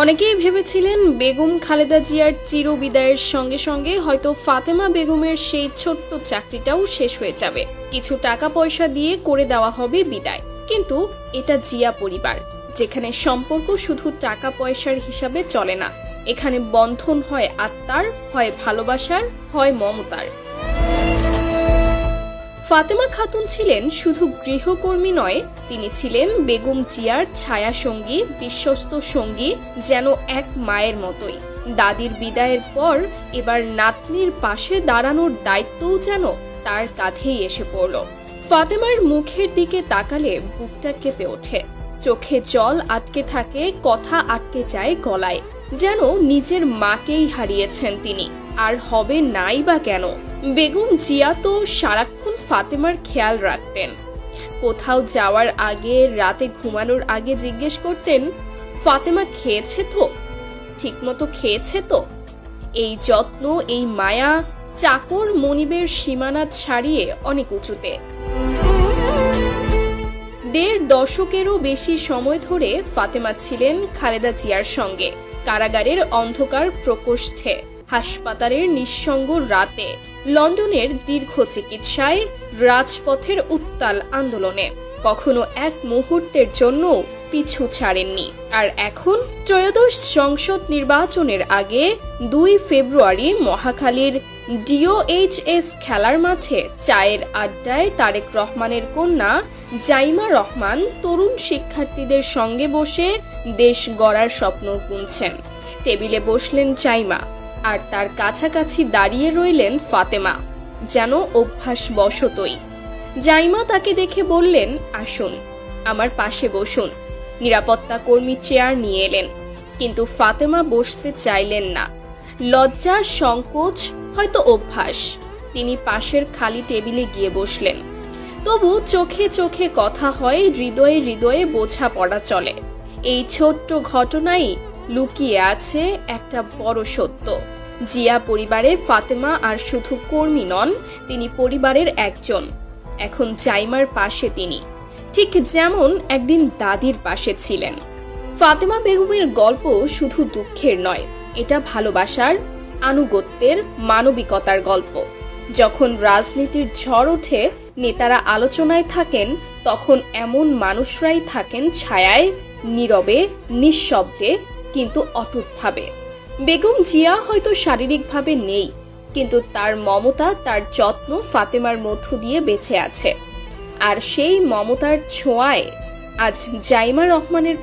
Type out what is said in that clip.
অনেকেই ভেবেছিলেন বেগম খালেদা জিয়ার চিরবিদায়ের সঙ্গে সঙ্গে হয়তো ফাতেমা বেগমের সেই ছোট্ট চাকরিটাও শেষ হয়ে যাবে, কিছু টাকা পয়সা দিয়ে করে দেওয়া হবে বিদায়। কিন্তু এটা জিয়া পরিবার, যেখানে সম্পর্ক শুধু টাকা পয়সার হিসাবে চলে না। এখানে বন্ধন হয় আত্মার, হয় ভালোবাসার, হয় মমতার। ফাতেমা খাতুন ছিলেন শুধু গৃহকর্মী নয়, তিনি ছিলেন বেগম জিয়ার ছায়া সঙ্গী, বিশ্বস্ত সঙ্গী, যেন এক মায়ের মতোই। দাদির বিদায়ের পর এবার নাতনির পাশে দাঁড়ানোর দায়িত্বও যেন তার কাঁধেই এসে পড়ল। ফাতেমার মুখের দিকে তাকালে বুকটা কেঁপে ওঠে, চোখে জল আটকে থাকে, কথা আটকে যায় গলায়, যেন নিজের মাকেই হারিয়েছেন তিনি, আর হবে নাই বা কেন। বেগম জিয়া তো সারাক্ষণ ফাতেমার খেয়াল রাখতেন। কোথাও যাওয়ার আগে, রাতে ঘুমানোর আগে জিজ্ঞেস করতেন, ফাতেমা খেয়েছে তো, ঠিকমতো খেয়েছে তো। এই যত্ন, এই মায়া চাকর মনিবের সীমানা ছাড়িয়ে অনেক উঁচুতে। ১.৫ দশকেরও বেশি সময় ধরে ফাতেমা ছিলেন খালেদা জিয়ার সঙ্গে, কারাগারের অন্ধকার প্রকোষ্ঠে, হাসপাতালের নিঃসঙ্গ রাতে, লন্ডনের দীর্ঘ চিকিৎসায়, রাজপথের উত্তাল আন্দোলনে। কখনো এক মুহূর্তের জন্য পিছু ছাড়েননি। আর এখন ত্রয়োদশ সংসদ নির্বাচনের আগে ২ ফেব্রুয়ারি মহাখালীর DOHS খেলার মাঠে চায়ের আড্ডায় তারেক রহমানের কন্যা জাইমা রহমান তরুণ শিক্ষার্থীদের সঙ্গে বসে দেশ গড়ার স্বপ্ন বুনছেন। টেবিলে বসলেন জাইমা, আর তার কাছাকাছি দাঁড়িয়ে রইলেন ফাতেমা, যেন অভ্যাসবশতই। জাইমা তাকে দেখে বললেন, আসুন, আমার পাশে বসুন। নিরাপত্তা কর্মী চেয়ার নিয়ে এলেন, কিন্তু ফাতেমা বসতে চাইলেন না। লজ্জা, সংকোচ, হয়তো অভ্যাস। তিনি পাশের খালি টেবিলে গিয়ে বসলেন। তবু চোখে চোখে কথা হয়, হৃদয়ে হৃদয়ে বোঝাপড়া চলে। এই ছোট্ট ঘটনাই লুকিয়ে আছে একটা বড় সত্য। জিয়া পরিবারে ফাতেমা আর শুধু কর্মী নন, তিনি পরিবারের একজন। এখন জাইমার পাশে তিনি, ঠিক যেমন একদিন দাদির পাশে ছিলেন। ফাতেমা বেগমের গল্প শুধু দুঃখের নয়, এটা ভালোবাসার, আনুগত্যের, মানবিকতার গল্প। যখন রাজনীতির ঝড় ওঠে, নেতারা আলোচনায় থাকেন, তখন এমন মানুষরাই থাকেন ছায়ায়, নীরবে, নিঃশব্দে, কিন্তু অটুটভাবে। বেগম জিয়া হয়তো শারীরিকভাবে নেই, কিন্তু তার মমতা, তার যত্ন ফাতেমার মধ্য দিয়ে বেঁচে আছে। আর সেই মমতার ছোঁয়ায় আজ জাইমা রহমানের